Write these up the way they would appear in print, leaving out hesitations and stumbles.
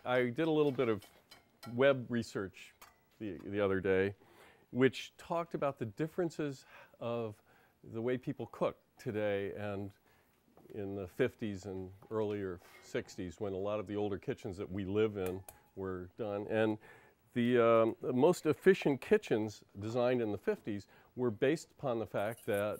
I did a little bit of web research the other day, which talked about the differences of the way people cook today and in the 50s and earlier 60s, when a lot of the older kitchens that we live in were done. And the most efficient kitchens designed in the 50s were based upon the fact that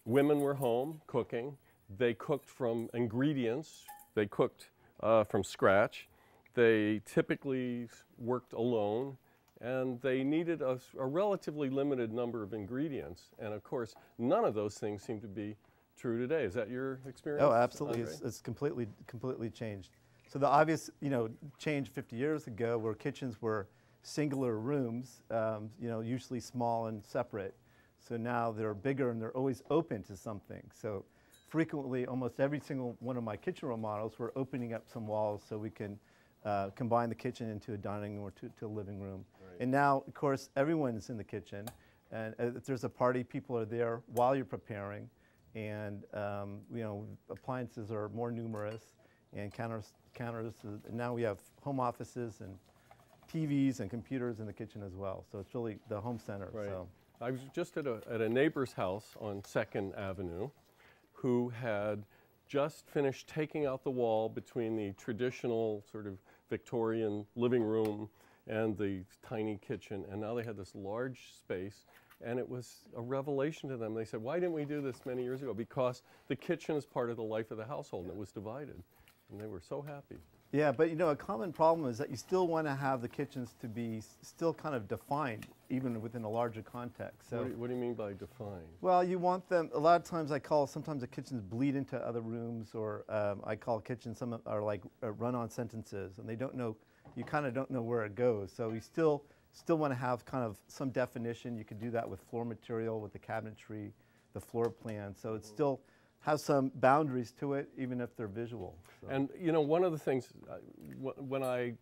women were home cooking. They cooked from ingredients. They cooked from scratch. They typically worked alone, and they needed a relatively limited number of ingredients. And of course, none of those things seem to be true today. Is that your experience? Oh, absolutely. It's completely changed. So the obvious, change 50 years ago, where kitchens were singular rooms, usually small and separate. So now they're bigger and they're always open to something. So frequently, almost every single one of my kitchen remodels, we're opening up some walls so we can combine the kitchen into a dining room or to a living room. Right. And now, of course, everyone's in the kitchen. And if there's a party, people are there while you're preparing. And appliances are more numerous, and counters. And now we have home offices and TVs and computers in the kitchen as well. So it's really the home center. Right. So. I was just at a neighbor's house on 2nd Avenue who had just finished taking out the wall between the traditional sort of Victorian living room and the tiny kitchen, and now they had this large space, and it was a revelation to them. They said, why didn't we do this many years ago? Because the kitchen is part of the life of the household, and it was divided, and they were so happy. Yeah, but a common problem is that you still want to have the kitchens to be still kind of defined, even within a larger context. So what do you mean by defined? Well, you want them, a lot of times sometimes the kitchens bleed into other rooms, or I call kitchens, some are like run-on sentences, and they don't know, you kind of don't know where it goes. So you still want to have kind of some definition. You could do that with floor material, with the cabinetry, the floor plan. So it still has some boundaries to it, even if they're visual. So. And one of the things, when I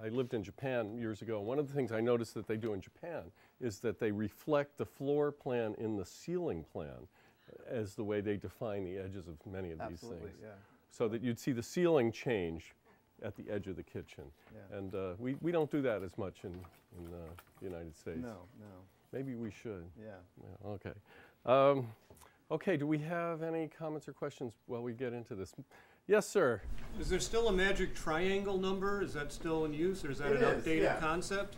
lived in Japan years ago, one of the things I noticed that they do in Japan is that they reflect the floor plan in the ceiling plan as the way they define the edges of many of these things. Yeah. So that you'd see the ceiling change at the edge of the kitchen. Yeah. And we don't do that as much in the United States. No. Maybe we should. Yeah. Okay. Okay, do we have any comments or questions while we get into this? Yes, sir. Is there still a magic triangle number? Is that still in use, or is that an outdated concept?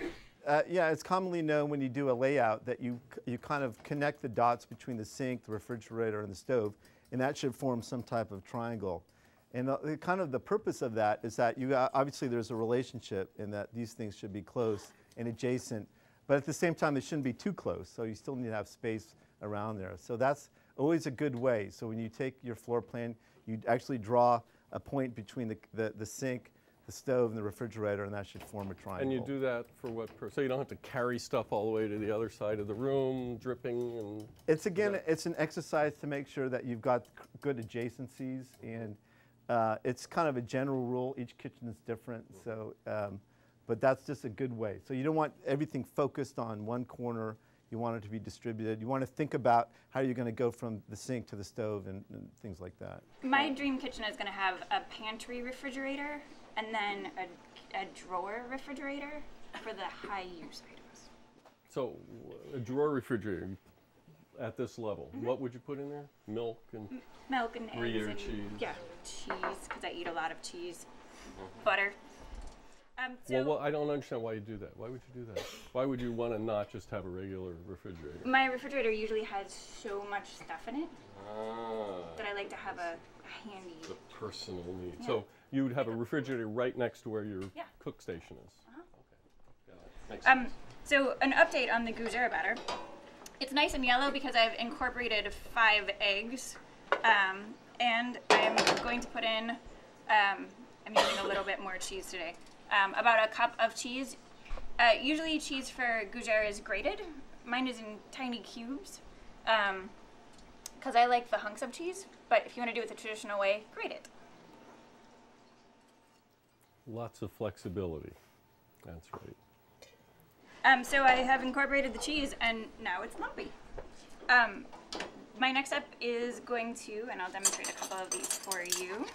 Yeah, it's commonly known when you do a layout that you kind of connect the dots between the sink, the refrigerator, and the stove, and that should form some type of triangle. And kind of the purpose of that is that obviously there's a relationship in that these things should be close and adjacent, but at the same time they shouldn't be too close, so you still need to have space around there. So that's always a good way. So when you take your floor plan, you actually draw a point between the sink, the stove, and the refrigerator, and that should form a triangle. And you do that for what purpose? So you don't have to carry stuff all the way to the other side of the room, dripping and... It's an exercise to make sure that you've got good adjacencies, and it's kind of a general rule. Each kitchen is different, so, but that's just a good way. So you don't want everything focused on one corner. You want it to be distributed. You want to think about how you're going to go from the sink to the stove and things like that. My dream kitchen is going to have a pantry refrigerator and then a drawer refrigerator for the high use items. So a drawer refrigerator at this level, what would you put in there? Milk and Eggs and cheese. Yeah, cheese, because I eat a lot of cheese. Butter. Well, I don't understand why you do that. Why would you do that? Why would you want to not just have a regular refrigerator? My refrigerator usually has so much stuff in it that I like to have a handy... The personal need. Yeah. So you would have a refrigerator right next to where your cook station is. Okay. Got it. So an update on the gougere batter. It's nice and yellow because I've incorporated 5 eggs. And I'm going to put in, I'm using a little bit more cheese today. About a cup of cheese. Usually cheese for gougere is grated. Mine is in tiny cubes because I like the hunks of cheese, but if you want to do it the traditional way, grate it. Lots of flexibility. That's right. So I have incorporated the cheese and now it's lumpy. My next step is going to, and I'll demonstrate a couple of these for you.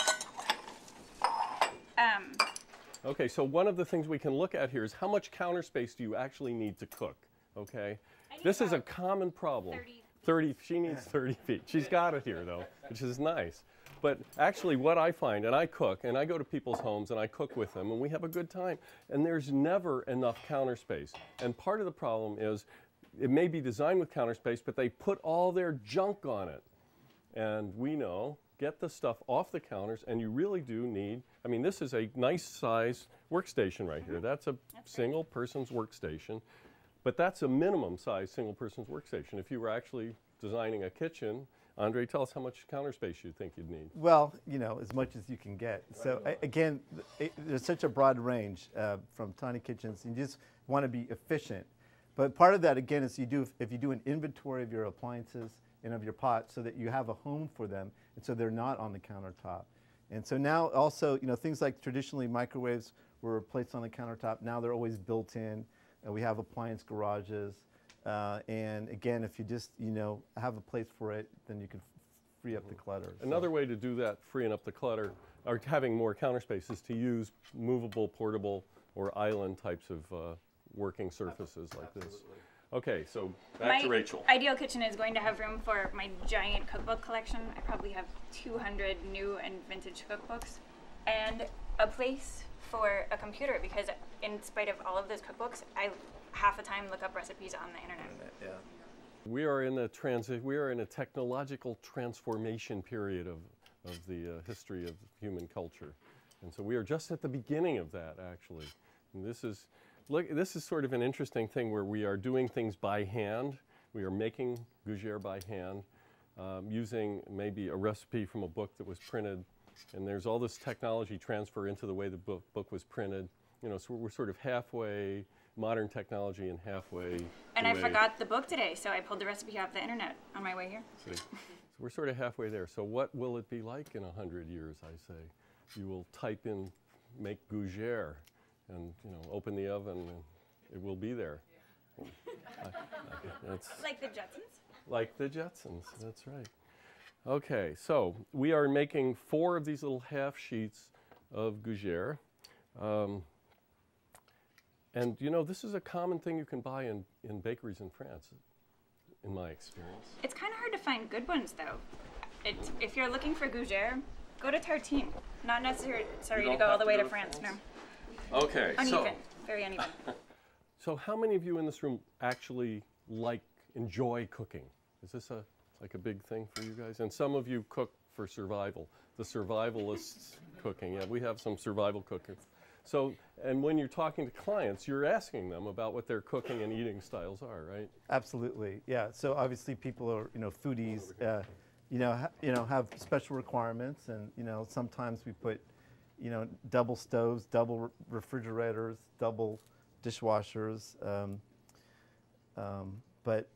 Okay, so one of the things we can look at here is how much counter space do you actually need to cook, okay? This is a common problem. 30, she needs 30 feet. She's got it here though, which is nice. But actually what I find, and I cook, and I go to people's homes and I cook with them and we have a good time, and there's never enough counter space. And part of the problem is it may be designed with counter space, but they put all their junk on it. And we know, get the stuff off the counters, and you really do need, I mean, this is a nice size workstation right here. That's a single person's workstation, but that's a minimum size single person's workstation. If you were actually designing a kitchen, Andre, tell us how much counter space you think you'd need. Well, you know, as much as you can get. So again, there's such a broad range from tiny kitchens. You just want to be efficient. But part of that, again, is if you do an inventory of your appliances and of your pots so that you have a home for them, and so they're not on the countertop. And so now also, you know, things like traditionally microwaves were placed on the countertop. Now they're always built in. We have appliance garages. And again, if you just, you know, have a place for it, then you can free up the clutter. Another way to do that, freeing up the clutter, or having more counter space, is to use movable, portable, or island types of working surfaces like this. Okay, so back to Rachel. My ideal kitchen is going to have room for my giant cookbook collection. I probably have 200 new and vintage cookbooks, and a place for a computer, because in spite of all of those cookbooks, I half the time look up recipes on the internet. Yeah. We are in a technological transformation period of the history of human culture, and so we are just at the beginning of that, actually. And this is sort of an interesting thing where we are doing things by hand. We are making gougere by hand, using maybe a recipe from a book that was printed, and there's all this technology transfer into the way the book was printed. You know, so we're sort of halfway modern technology and halfway. And I forgot the book today, so I pulled the recipe off the internet on my way here. So we're sort of halfway there. So what will it be like in 100 years, I say? You will type in, make gougere, and, you know, open the oven, and it will be there. Like the Jetsons? Like the Jetsons, that's right. Okay, so we are making 4 of these little half sheets of gougere. And you know, this is a common thing you can buy in bakeries in France, in my experience. It's kind of hard to find good ones, though. If you're looking for gougere, go to Tartine. Not necessary to go all the way to France, no. Okay, uneven, very uneven. So how many of you in this room actually enjoy cooking? Is this like a big thing for you guys? And some of you cook for survival. The survivalists cooking. Yeah, we have some survival cookers. So, and when you're talking to clients, you're asking them about what their cooking and eating styles are, right? Absolutely, yeah. So obviously people are, you know, foodies, have special requirements, and, you know, sometimes we put, you know, double stoves, double refrigerators, double dishwashers, but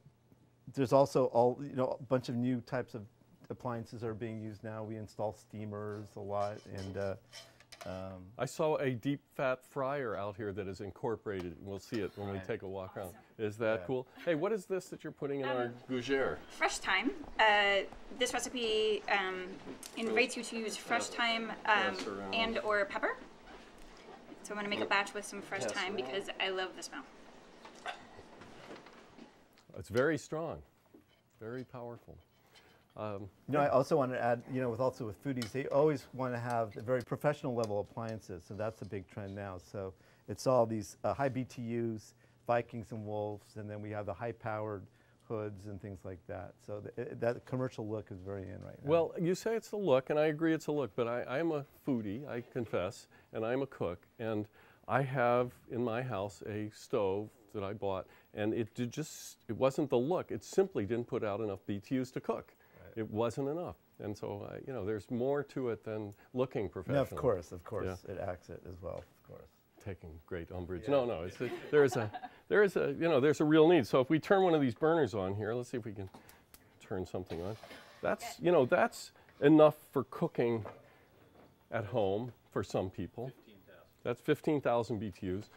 there's also a bunch of new types of appliances are being used now. We install steamers a lot, and I saw a deep fat fryer out here that is incorporated. We'll see it when we take a walk around. Is that cool? Hey, what is this that you're putting in our gougere? Fresh thyme. This recipe invites you to use fresh thyme and or pepper. So I'm going to make a batch with some fresh thyme because I love the smell. It's very strong, very powerful. You know, I also want to add, you know, with foodies, they always want to have very professional level appliances, so that's a big trend now. So it's all these high BTUs, Vikings and Wolves, and then we have the high-powered hoods and things like that. So that commercial look is very in right now. Well, you say it's the look, and I agree it's a look, but I am a foodie, I confess, and I'm a cook, and I have in my house a stove that I bought, and it wasn't the look. It simply didn't put out enough BTUs to cook. It wasn't enough, and so you know, there's more to it than looking professional. No, of course, Yeah. it acts it as well, of course. Taking great umbrage. Yeah. No, there's a real need. So if we turn one of these burners on here, let's see if we can turn something on. That's that's enough for cooking at home for some people. That's 15,000 BTUs.